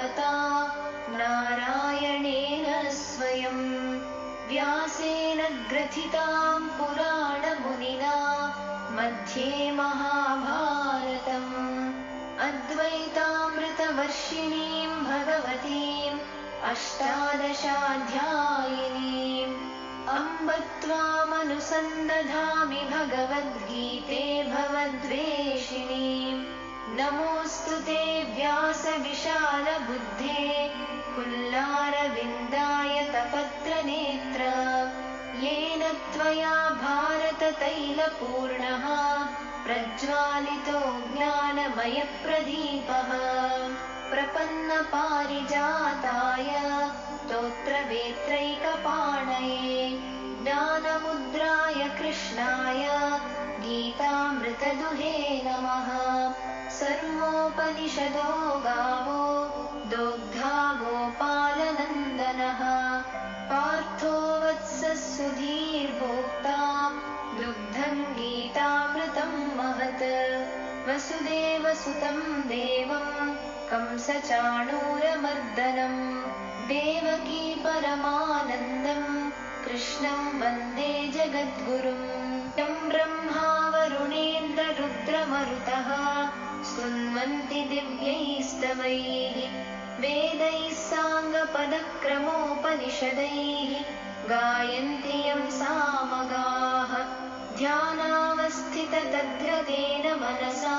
भगवता नारायणेन स्वयं व्यासेन ग्रथितां पुराणमुनिना मध्ये महाभारतम् अद्वैतामृतवर्षिणीं भगवतीम् अष्टादशाध्यायिनीम् अम्ब त्वामनुसन्दधामि भगवद्गीते भवद्वेषिणीम् नमोऽस्तु ते व्यासविशालबुद्धे पुल्लारविन्दायतपत्रनेत्र येन त्वया भारततैलपूर्णः प्रज्वालितो ज्ञानमयप्रदीपः प्रपन्नपारिजाताय स्तोत्रवेत्रैकपाणये ज्ञानमुद्राय कृष्णाय गीतामृतदुहे नमः। सर्वोपनिषदो गावो दोग्धा गोपालनन्दनः पार्थो वत्सः सुधीर्भोक्ता दुग्धं गीतामृतं महत् वसुदेवसुतं देवं कंसचाणूरमर्दनं देवकी परमानन्दं कृष्णं वन्दे जगद्गुरुं तं ब्रह्मा वरुणेन्द्ररुद्रमरुतः स्तुन्वन्ति दिव्यैस्तवैः वेदैः साङ्गपदक्रमोपनिषदैः गायन्ति यं सामगाः ध्यानावस्थिततद्गतेन मनसा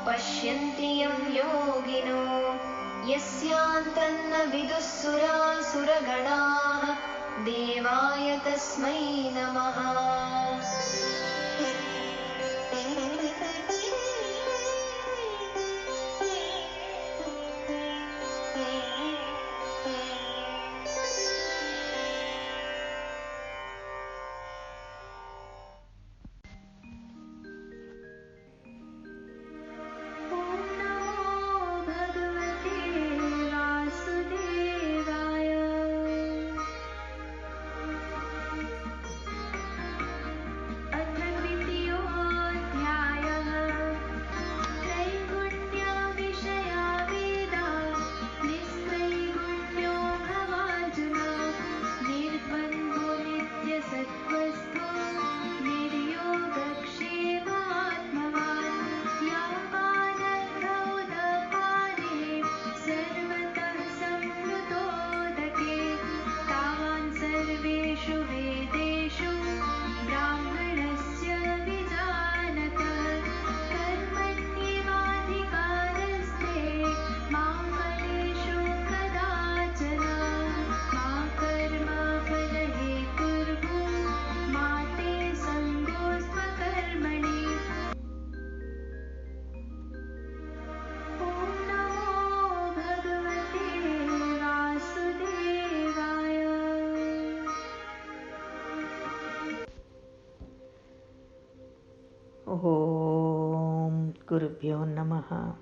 पश्यन्ति यं योगिनो यस्यान्तन्न विदुः सुरासुरगणाः देवाय तस्मै नमः। Om Gurubhyo Namaha.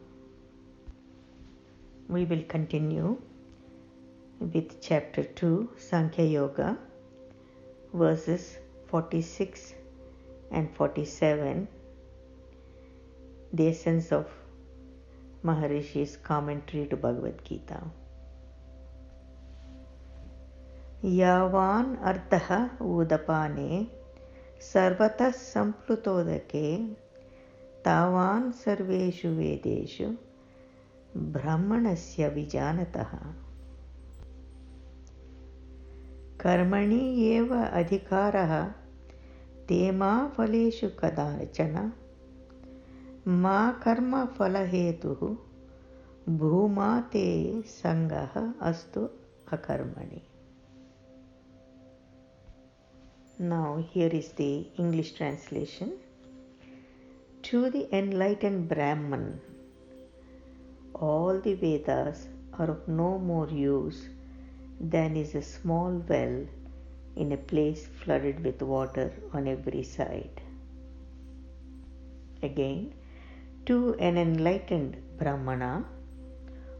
We will continue with chapter 2, Sankhya Yoga, verses 46 and 47, the essence of Maharishi's commentary to Bhagavad Gita. Yavan artha udapane सर्वतः संप्लुतोदके तावान् सर्वेषु वेदेषु ब्राह्मणस्य विजानतः कर्मणि एव अधिकारः ते मा फलेषु कदाचन मा कर्मफलहेतुः भूमा ते संगः अस्तु अकर्मणि. Now here is the English translation. To the enlightened Brahman, all the Vedas are of no more use than is a small well in a place flooded with water on every side. Again, to an enlightened Brahmana,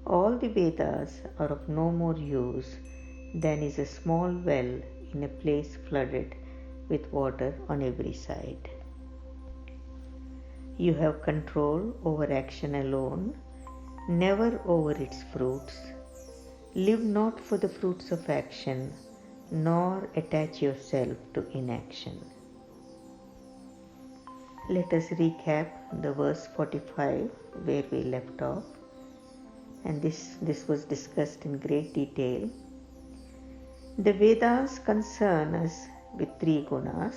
all the Vedas are of no more use than is a small well in a place flooded with water on every side. You have control over action alone, never over its fruits, Live not for the fruits of action, nor attach yourself to inaction. Let us recap the verse 45 where we left off, and this was discussed in great detail. The Vedas concern us with three gunas.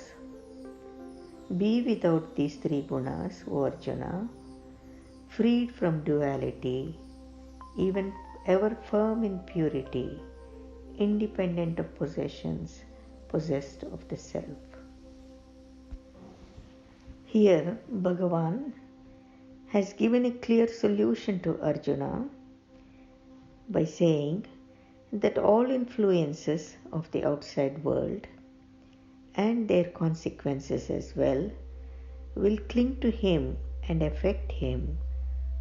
Be without these three gunas, O Arjuna, freed from duality, even ever firm in purity, independent of possessions, possessed of the self. Here, Bhagavan has given a clear solution to Arjuna by saying that all influences of the outside world and their consequences as well will cling to him and affect him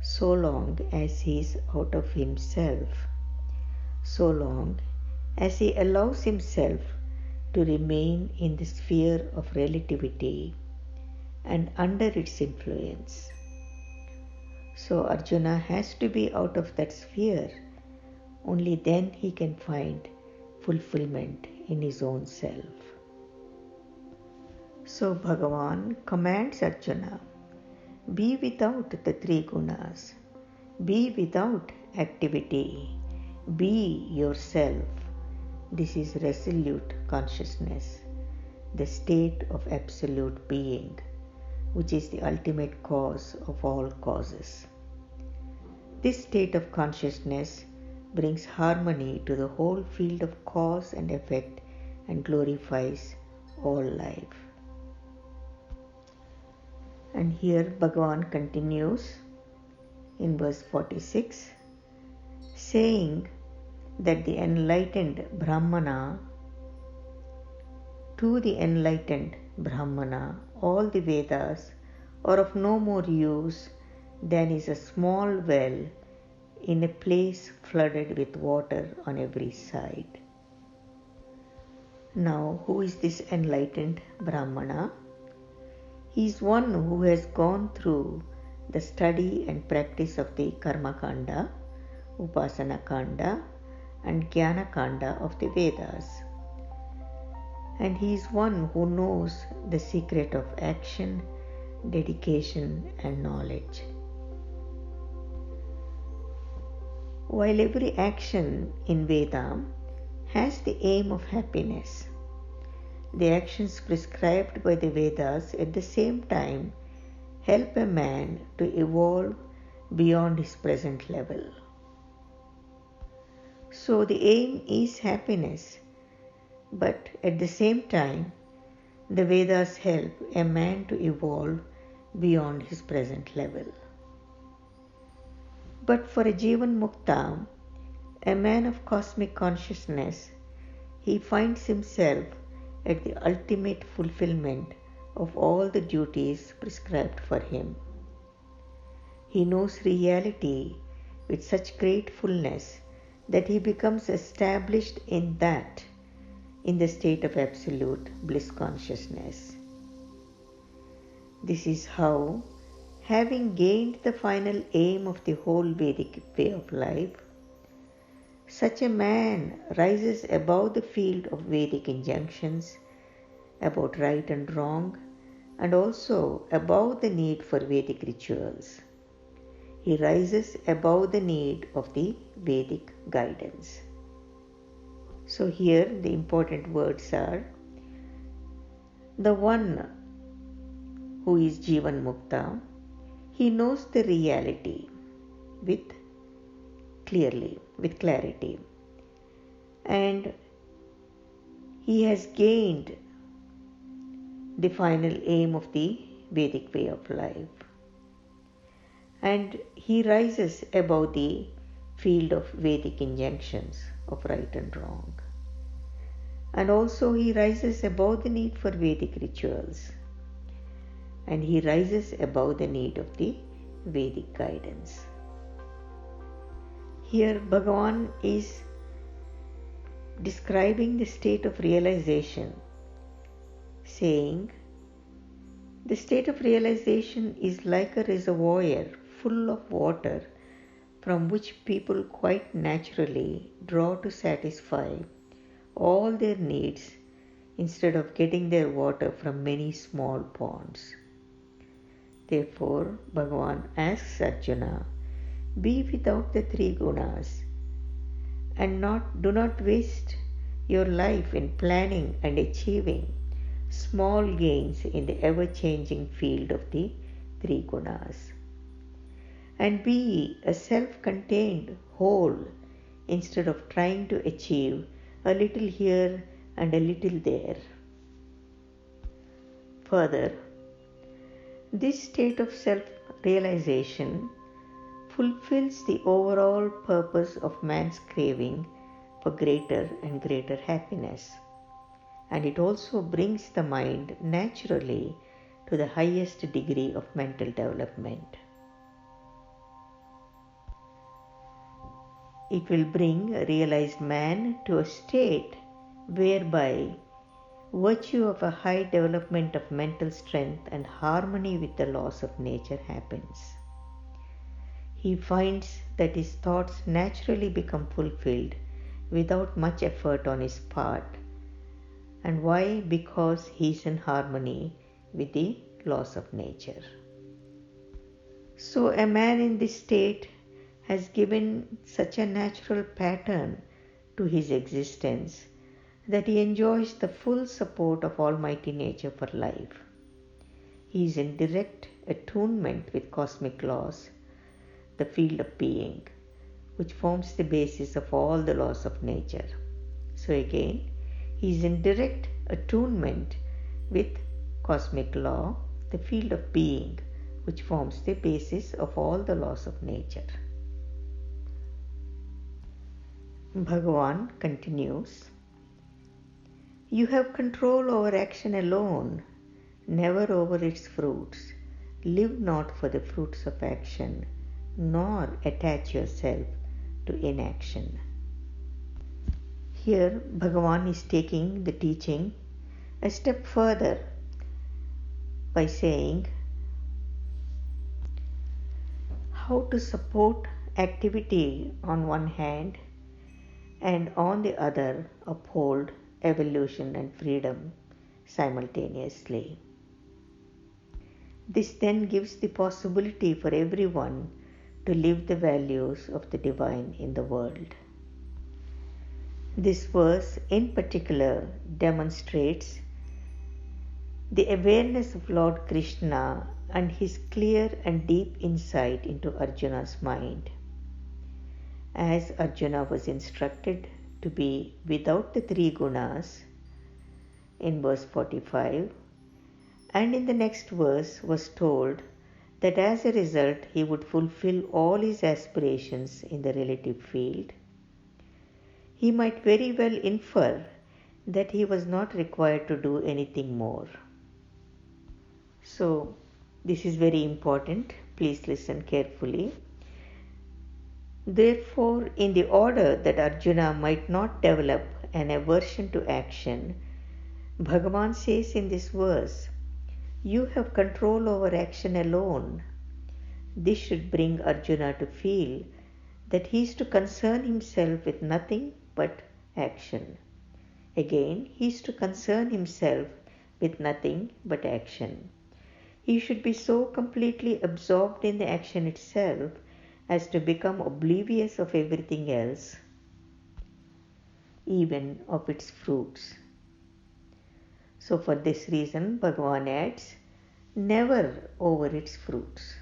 so long as he is out of himself, so long as he allows himself to remain in the sphere of relativity and under its influence. So Arjuna has to be out of that sphere. Only then he can find fulfillment in his own self. So Bhagavan commands Arjuna, be without the three gunas, be without activity, be yourself. This is resolute consciousness, the state of absolute being, which is the ultimate cause of all causes. This state of consciousness brings harmony to the whole field of cause and effect and glorifies all life. And here Bhagavan continues in verse 46, saying that the enlightened Brahmana, to the enlightened Brahmana, all the Vedas are of no more use than is a small well in a place flooded with water on every side. Now, who is this enlightened Brahmana? He is one who has gone through the study and practice of the Karma Kanda, Upasana Kanda, and Jnana Kanda of the Vedas. And he is one who knows the secret of action, dedication, and knowledge. While every action in Veda has the aim of happiness, the actions prescribed by the Vedas at the same time help a man to evolve beyond his present level. So the aim is happiness, but at the same time, the Vedas help a man to evolve beyond his present level. But for a Jivan Mukta, a man of cosmic consciousness, he finds himself at the ultimate fulfillment of all the duties prescribed for him. He knows reality with such great fullness that he becomes established in the state of absolute bliss consciousness. This is how, having gained the final aim of the whole Vedic way of life, such a man rises above the field of Vedic injunctions about right and wrong, and also above the need for Vedic rituals. He rises above the need of the Vedic guidance. So here the important words are, the one who is Jivan Mukta, he knows the reality with clarity, and he has gained the final aim of the Vedic way of life, and he rises above the field of Vedic injunctions of right and wrong, and also he rises above the need for Vedic rituals, and he rises above the need of the Vedic guidance. Here Bhagavan is describing the state of realization, saying, the state of realization is like a reservoir full of water from which people quite naturally draw to satisfy all their needs instead of getting their water from many small ponds. Therefore, Bhagavan asks Arjuna, be without the three gunas and do not waste your life in planning and achieving small gains in the ever changing field of the three gunas. And be a self contained whole instead of trying to achieve a little here and a little there. Further, this state of self realization fulfills the overall purpose of man's craving for greater and greater happiness, and it also brings the mind naturally to the highest degree of mental development. It will bring a realized man to a state whereby virtue of a high development of mental strength and harmony with the laws of nature happens. He finds that his thoughts naturally become fulfilled without much effort on his part. And why? Because he is in harmony with the laws of nature. So a man in this state has given such a natural pattern to his existence that he enjoys the full support of Almighty Nature for life. He is in direct attunement with cosmic laws, the field of being, which forms the basis of all the laws of nature. So again, he is in direct attunement with cosmic law, the field of being, which forms the basis of all the laws of nature. Bhagavan continues, you have control over action alone, never over its fruits. Live not for the fruits of action, nor attach yourself to inaction. Here, Bhagavan is taking the teaching a step further by saying how to support activity on one hand and on the other uphold evolution and freedom simultaneously. This then gives the possibility for everyone to live the values of the divine in the world. This verse in particular demonstrates the awareness of Lord Krishna and his clear and deep insight into Arjuna's mind. As Arjuna was instructed to be without the three gunas in verse 45, and in the next verse was told that as a result he would fulfill all his aspirations in the relative field, he might very well infer that he was not required to do anything more. So, this is very important. Please listen carefully. Therefore, in the order that Arjuna might not develop an aversion to action, Bhagavan says in this verse, you have control over action alone. This should bring Arjuna to feel that he is to concern himself with nothing but action. Again, he is to concern himself with nothing but action. He should be so completely absorbed in the action itself as to become oblivious of everything else, even of its fruits. So for this reason, Bhagavan adds, never over its fruits.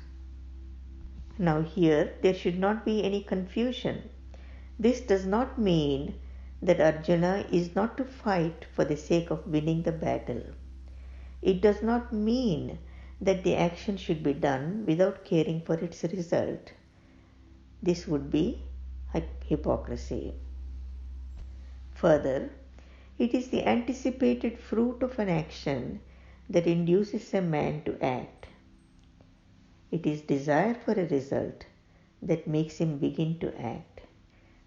Now here, there should not be any confusion. This does not mean that Arjuna is not to fight for the sake of winning the battle. It does not mean that the action should be done without caring for its result. This would be hypocrisy. Further, it is the anticipated fruit of an action that induces a man to act. It is desire for a result that makes him begin to act,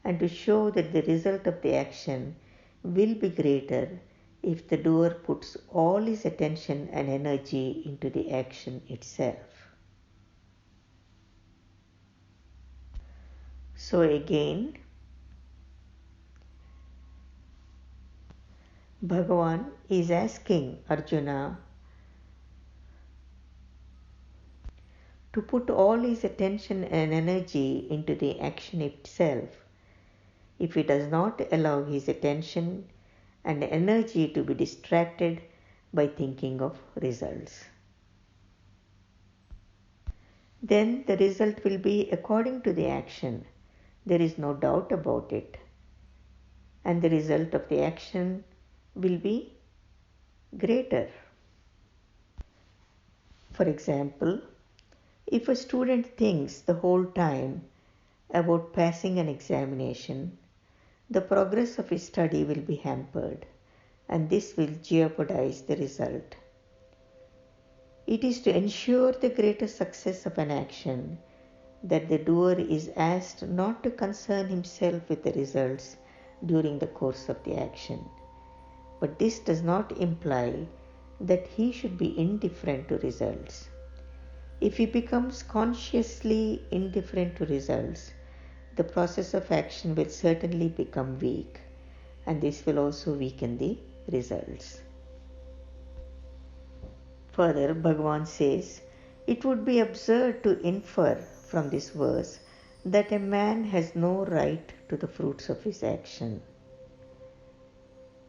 and to show that the result of the action will be greater if the doer puts all his attention and energy into the action itself. So again, Bhagavan is asking Arjuna to put all his attention and energy into the action itself. If he does not allow his attention and energy to be distracted by thinking of results, then the result will be according to the action. There is no doubt about it. And the result of the action will be greater. For example, if a student thinks the whole time about passing an examination, the progress of his study will be hampered, and this will jeopardize the result. It is to ensure the greater success of an action that the doer is asked not to concern himself with the results during the course of the action. But this does not imply that he should be indifferent to results. If he becomes consciously indifferent to results, the process of action will certainly become weak, and this will also weaken the results. Further, Bhagavan says, it would be absurd to infer from this verse that a man has no right to the fruits of his action.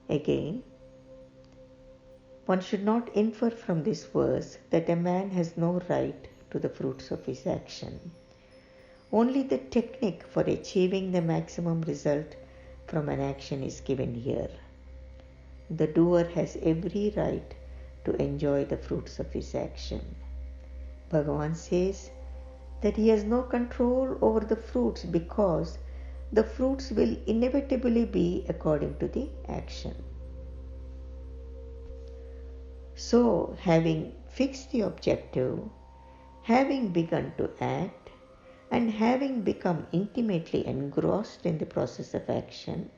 Again, one should not infer from this verse that a man has no right to the fruits of his action. Only the technique for achieving the maximum result from an action is given here. The doer has every right to enjoy the fruits of his action. Bhagavan says that he has no control over the fruits because the fruits will inevitably be according to the action. So, having fixed the objective, having begun to act, and having become intimately engrossed in the process of action,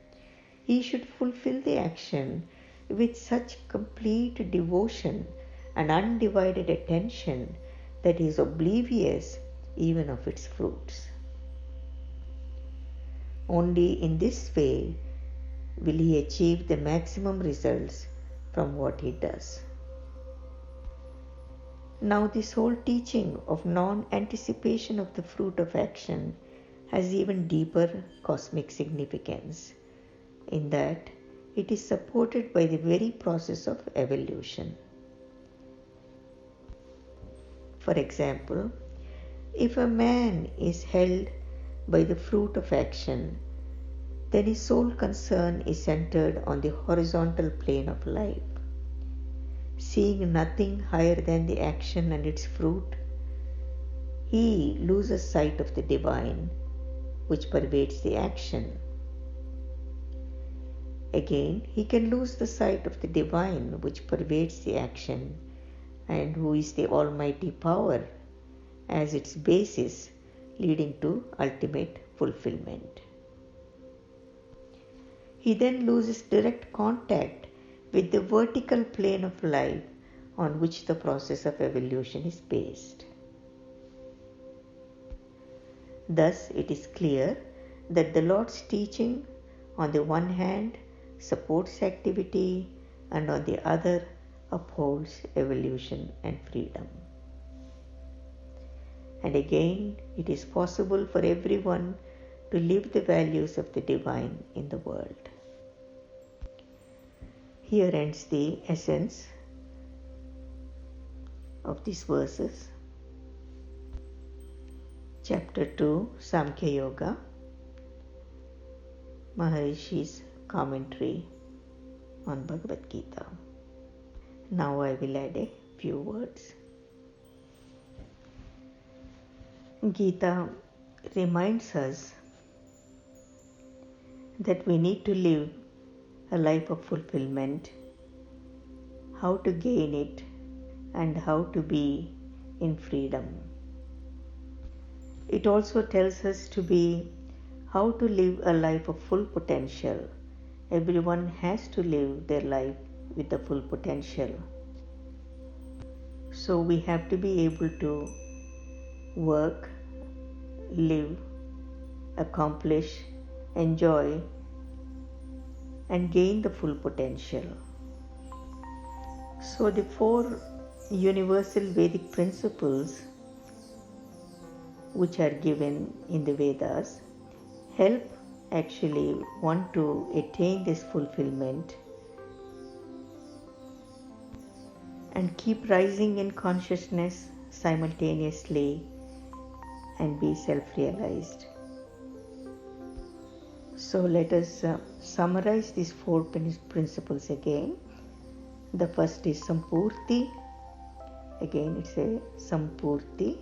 he should fulfill the action with such complete devotion and undivided attention that he is oblivious even of its fruits. Only in this way will he achieve the maximum results from what he does. Now, this whole teaching of non-anticipation of the fruit of action has even deeper cosmic significance, in that it is supported by the very process of evolution. For example, if a man is held by the fruit of action, then his sole concern is centered on the horizontal plane of life. Seeing nothing higher than the action and its fruit, he loses sight of the divine which pervades the action. Again, he can lose the sight of the divine which pervades the action and who is the almighty power as its basis, leading to ultimate fulfillment. He then loses direct contact with the vertical plane of life on which the process of evolution is based. Thus, it is clear that the Lord's teaching, on the one hand, supports activity, and on the other, upholds evolution and freedom. And again, it is possible for everyone to live the values of the divine in the world. Here ends the essence of these verses. Chapter 2, Samkhya Yoga, Maharishi's commentary on Bhagavad Gita. Now I will add a few words. Gita reminds us that we need to live a life of fulfillment, how to gain it, and how to be in freedom. It also tells us to be how to live a life of full potential. Everyone has to live their life with the full potential. So we have to be able to work, live, accomplish, enjoy, and gain the full potential. So the 4 universal Vedic principles which are given in the Vedas help actually one to attain this fulfillment and keep rising in consciousness simultaneously and be self-realized. So let us summarize these 4 principles again. The first is Sampurti. Again it's a Sampurti,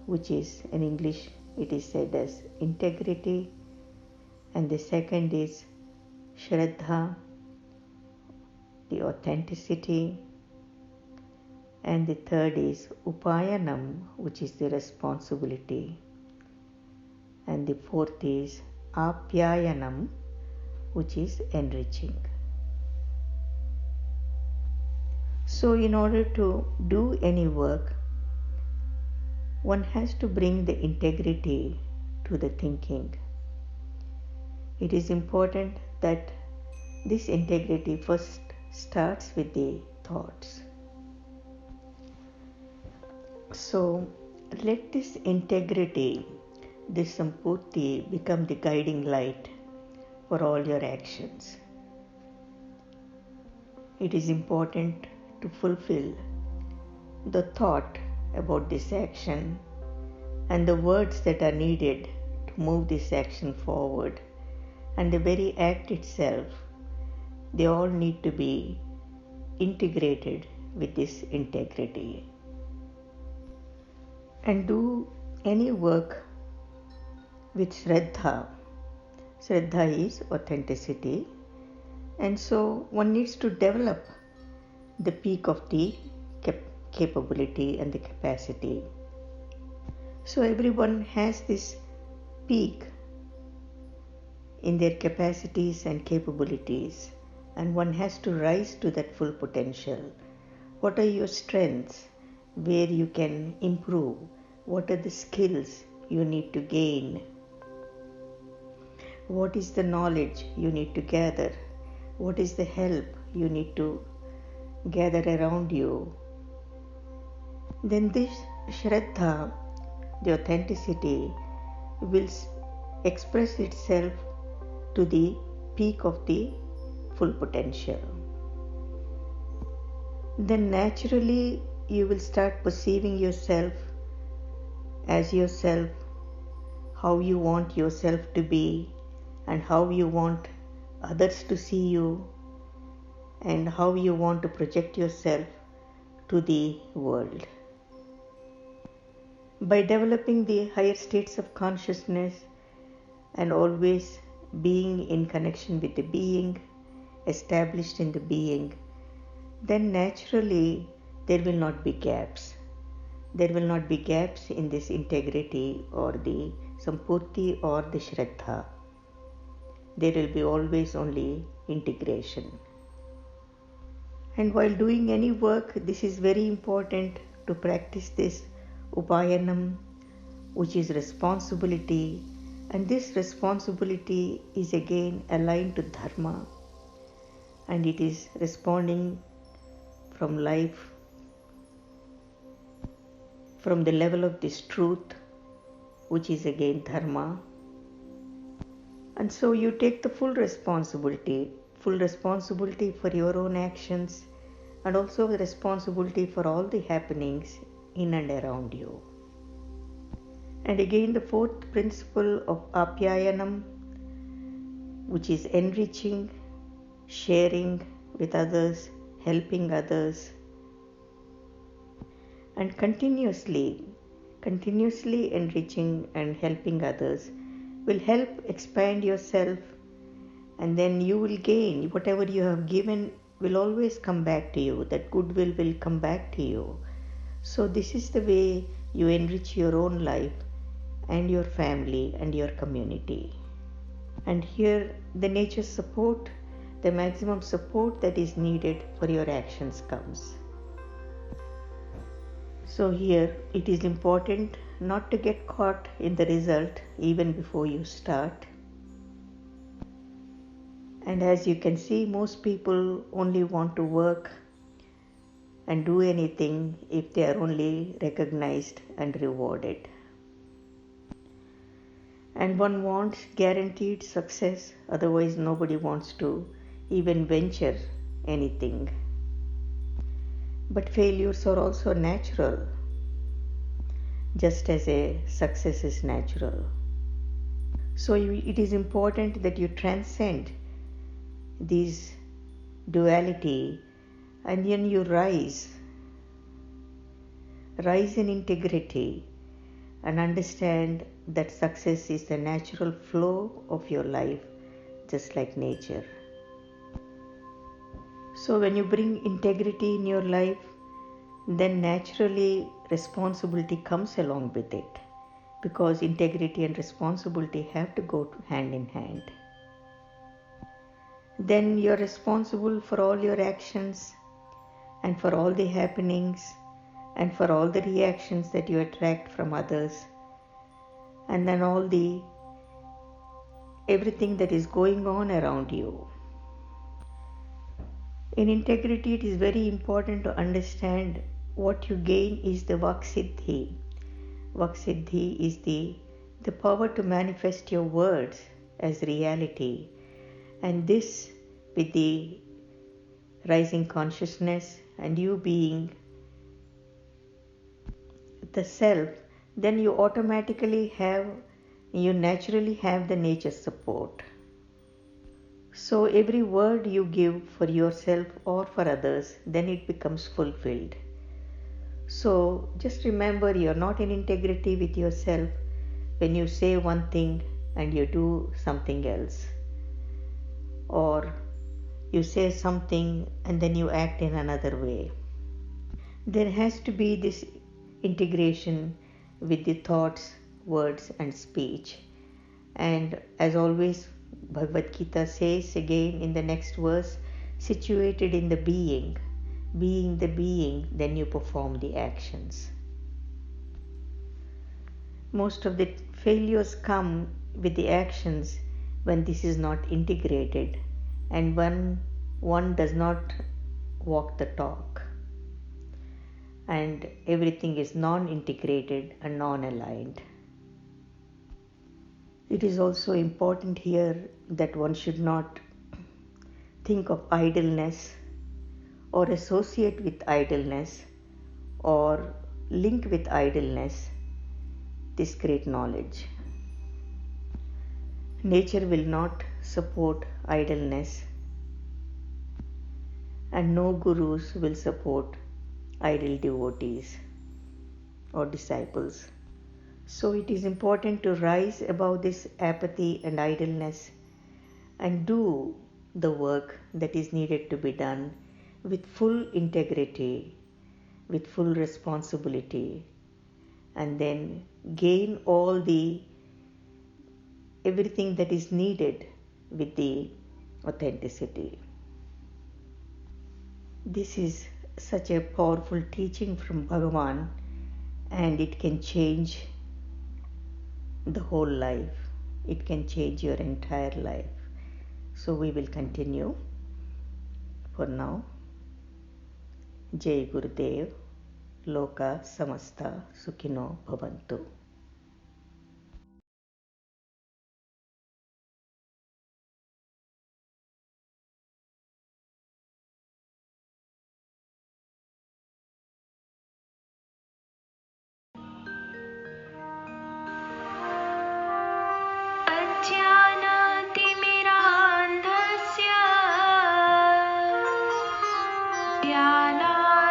which is in English it is said as integrity. And the second is Shraddha, the authenticity. And the third is Upayanam, which is the responsibility. And the fourth is Apyayanam, which is enriching. So in order to do any work, one has to bring the integrity to the thinking. It is important that this integrity first starts with the thoughts. So let this integrity, this Sampurti, become the guiding light for all your actions. It is important to fulfill the thought about this action and the words that are needed to move this action forward, and the very act itself, they all need to be integrated with this integrity. And do any work with Shraddha. Shraddha is authenticity, and so one needs to develop the peak of the capability and the capacity. So everyone has this peak in their capacities and capabilities, and one has to rise to that full potential. What are your strengths? Where you can improve? What are the skills you need to gain? What is the knowledge you need to gather? What is the help you need to gather around you? Then this Shraddha, the authenticity, will express itself to the peak of the full potential. Then naturally you will start perceiving yourself as yourself, how you want yourself to be, and how you want others to see you, and how you want to project yourself to the world. By developing the higher states of consciousness and always being in connection with the being, established in the being, then naturally there will not be gaps. There will not be gaps in this integrity or the Sampurti or the Shraddha. There will be always only integration. And while doing any work, this is very important to practice this Upayanam, which is responsibility. And this responsibility is again aligned to Dharma, and it is responding from life, from the level of this truth, which is again Dharma. And so you take the full responsibility for your own actions, and also the responsibility for all the happenings in and around you. And again the fourth principle of Apyayanam, which is enriching, sharing with others, helping others, and continuously enriching and helping others will help expand yourself, and then you will gain whatever you have given will always come back to you. That goodwill will come back to you. So this is the way you enrich your own life and your family and your community. And here the nature support, the maximum support that is needed for your actions comes. So here it is important not to get caught in the result even before you start. And as you can see, most people only want to work and do anything if they are only recognized and rewarded. And one wants guaranteed success, otherwise nobody wants to even venture anything. But failures are also natural, just as a success is natural. So it is important that you transcend these duality, and then you rise in integrity, and understand that success is the natural flow of your life, just like nature. So when you bring integrity in your life, then naturally responsibility comes along with it, because integrity and responsibility have to go hand in hand. Then you're responsible for all your actions and for all the happenings and for all the reactions that you attract from others, and then everything that is going on around you. In integrity, it is very important to understand what you gain is the Vaksiddhi. Vaksiddhi is the power to manifest your words as reality, and this with the rising consciousness and you being the self, then you naturally have the nature support. So every word you give for yourself or for others, then it becomes fulfilled. So just remember, you're not in integrity with yourself when you say one thing and you do something else, or you say something and then you act in another way. There has to be this integration with the thoughts, words and speech. And as always, Bhagavad Gita says again in the next verse, situated in the being the being, then you perform the actions. Most of the failures come with the actions when this is not integrated, and when one does not walk the talk, and everything is non-integrated and non-aligned. It is also important here that one should not think of idleness or associate with idleness or link with idleness this great knowledge. Nature will not support idleness, and no gurus will support idle devotees or disciples. So it is important to rise above this apathy and idleness and do the work that is needed to be done with full integrity, with full responsibility, and then gain everything that is needed with the authenticity. This is such a powerful teaching from Bhagavan, and it can change the whole life. It can change your entire life. So we will continue for now. Jai Gurudev. Loka samasta sukhino bhavantu. अज्ञानातिमिरान्धस्य ज्ञानाञ्जनशलाकया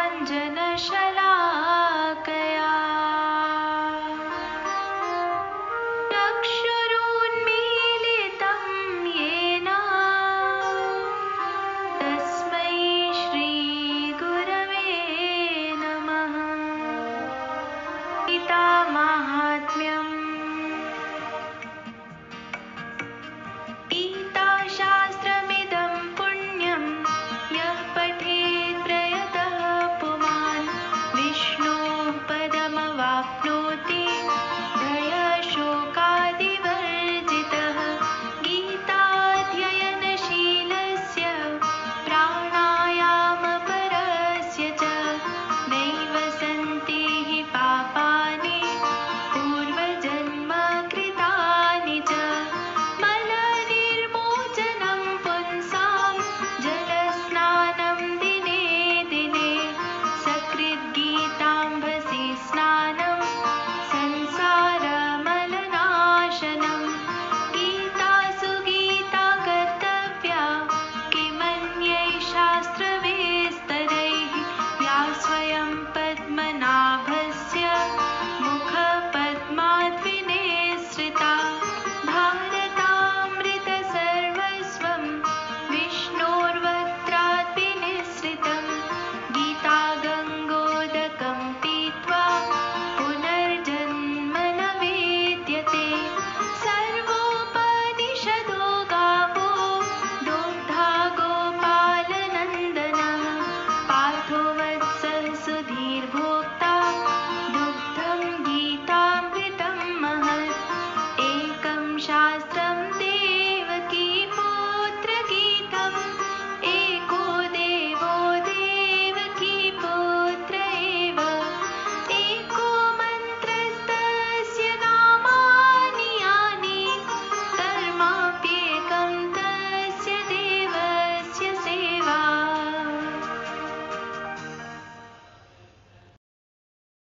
पदमवाप्नोति